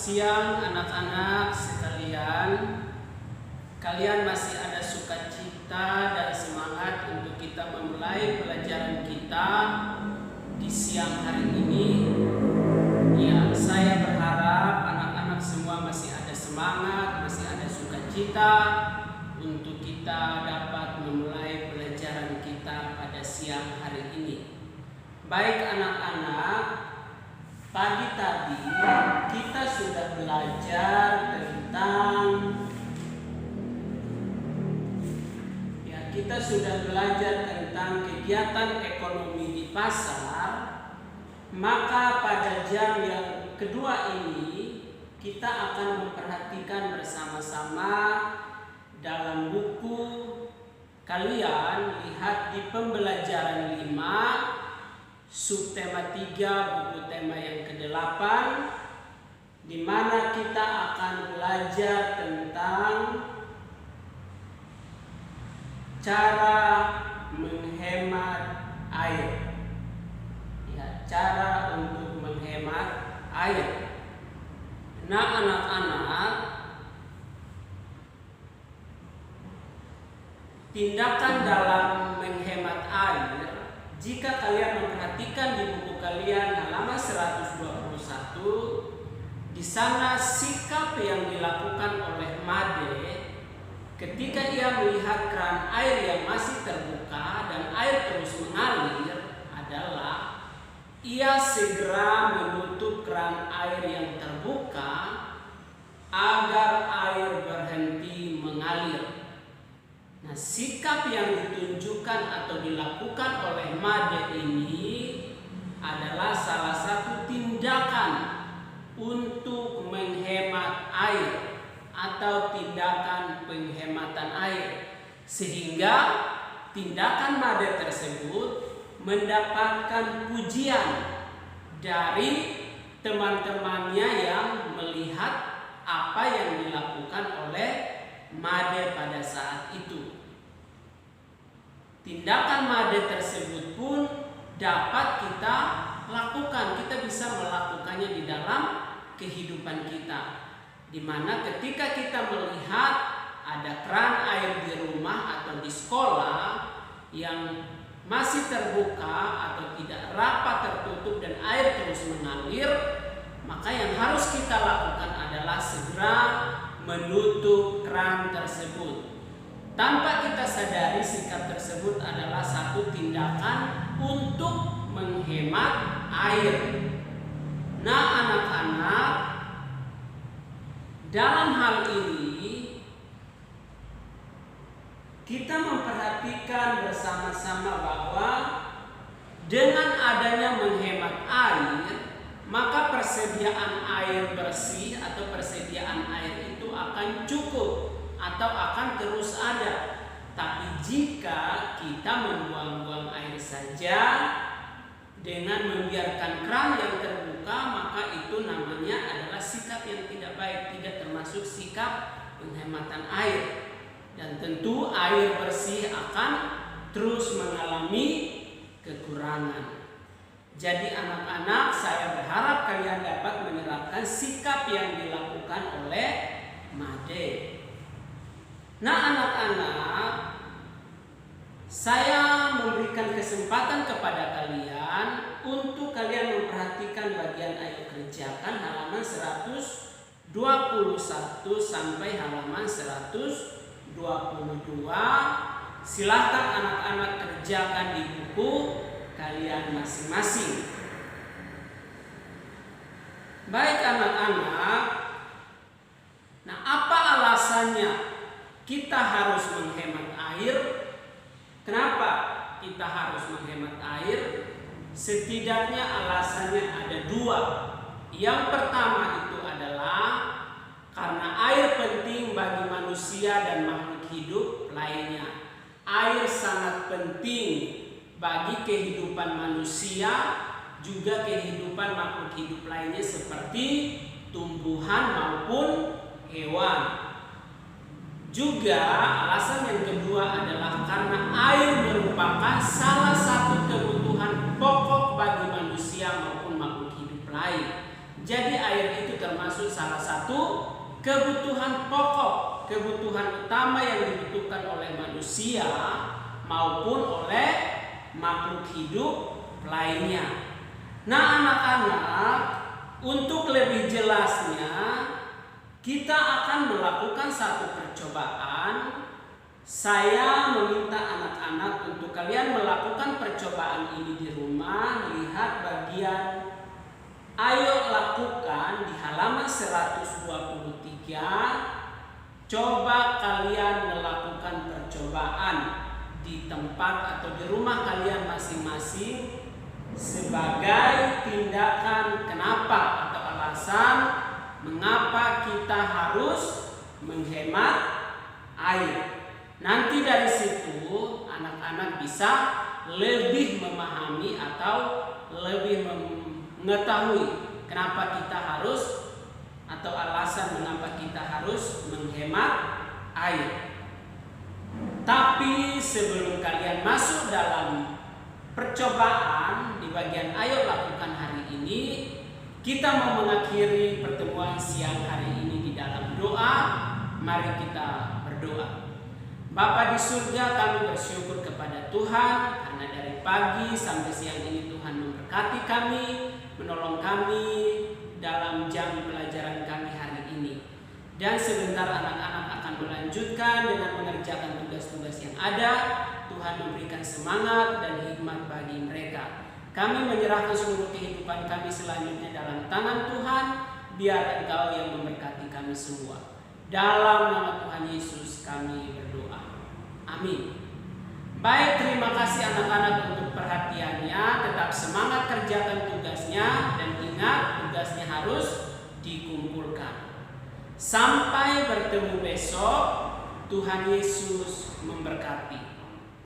siang anak-anak sekalian. Kalian masih ada sukacita dan semangat untuk kita memulai pelajaran kita di siang hari ini. Ya, saya berharap anak-anak semua masih ada semangat, masih ada sukacita untuk kita dapat memulai pelajaran kita pada siang hari ini. Baik anak-anak, pagi tadi kita sudah belajar tentang kegiatan ekonomi di pasar. Maka pada jam yang kedua ini kita akan memperhatikan bersama-sama dalam buku kalian. Lihat di pembelajaran 5 subtema 3 buku tema yang ke-8, di mana kita akan belajar tentang cara menghemat air. Ya, cara untuk menghemat air. Nah, anak-anak, tindakan dalam menghemat air, jika kalian memperhatikan di buku kalian halaman 121, di sana sikap yang dilakukan oleh Made ketika ia melihat keran air yang masih terbuka dan air terus mengalir adalah ia segera menutup keran air yang terbuka agar air berhenti mengalir. Nah, sikap yang ditunjukkan atau dilakukan oleh Made ini adalah salah satu tindakan untuk menghemat air atau tindakan penghematan air, sehingga tindakan Made tersebut mendapatkan pujian dari teman-temannya yang melihat apa yang dilakukan oleh Made pada saat itu. Tindakan Made tersebut pun dapat kita lakukan. Kita bisa melakukannya di dalam kehidupan kita, di mana ketika kita melihat ada keran air di rumah atau di sekolah yang masih terbuka atau tidak rapat tertutup dan air terus mengalir, maka yang harus kita lakukan adalah segera menutup keran tersebut. Tanpa kita sadari, sikap tersebut adalah satu tindakan untuk menghemat air. Nah, anak-anak, dalam hal ini kita memperhatikan bersama-sama bahwa dengan adanya menghemat air, maka persediaan air bersih atau persediaan air itu akan cukup atau akan terus ada. Tapi jika kita membuang-buang air saja dengan membiarkan keran yang terbuka, maka itu namanya adalah sikap yang tidak baik, tidak termasuk sikap penghematan air. Dan tentu air bersih akan terus mengalami kekurangan. Jadi anak-anak, saya berharap kalian dapat menerapkan sikap yang dilakukan oleh Made. Nah, anak-anak, saya memberikan kesempatan kepada kalian untuk kalian memperhatikan bagian ayo kerjakan halaman 121 sampai halaman 122. Silahkan anak-anak kerjakan di buku kalian masing-masing. Baik anak-anak, nah apa alasannya kita harus menghemat air? Kenapa kita harus menghemat air? Setidaknya alasannya ada 2. Yang pertama itu adalah karena air penting bagi manusia dan makhluk hidup lainnya. Air sangat penting bagi kehidupan manusia, juga kehidupan makhluk hidup lainnya seperti tumbuhan maupun hewan. Juga alasan yang kedua adalah karena air merupakan salah satu kebutuhan pokok bagi manusia maupun makhluk hidup lain. Jadi air itu termasuk salah satu kebutuhan pokok, kebutuhan utama yang dibutuhkan oleh manusia maupun oleh makhluk hidup lainnya. Nah anak-anak, untuk lebih jelasnya kita akan melakukan satu percobaan. Saya meminta anak-anak untuk kalian melakukan percobaan ini di rumah. Lihat bagian ayo lakukan di halaman 123. Coba kalian melakukan percobaan di tempat atau di rumah kalian masing-masing sebagai tindakan kenapa atau alasan mengapa kita harus menghemat air. Nanti dari situ anak-anak bisa lebih memahami atau lebih mengetahui kenapa kita harus atau alasan mengapa kita harus menghemat air. Tapi sebelum kalian masuk dalam percobaan di bagian ayo lakukan hari ini, kita mau mengakhiri pertemuan siang hari ini di dalam doa. Mari kita berdoa. Bapa di surga, kami bersyukur kepada Tuhan karena dari pagi sampai siang ini Tuhan memberkati kami, menolong kami dalam jam pelajaran kami hari ini. Dan sebentar anak-anak akan melanjutkan dengan mengerjakan tugas-tugas yang ada. Tuhan memberikan semangat dan hikmat bagi mereka. Kami menyerahkan seluruh kehidupan kami selanjutnya dalam tangan Tuhan. Biar Engkau yang memberkati kami semua. Dalam nama Tuhan Yesus kami berdoa. Amin. Baik, terima kasih anak-anak untuk perhatiannya. Tetap semangat kerjakan tugasnya dan ingat tugasnya harus dikumpulkan. Sampai bertemu besok. Tuhan Yesus memberkati.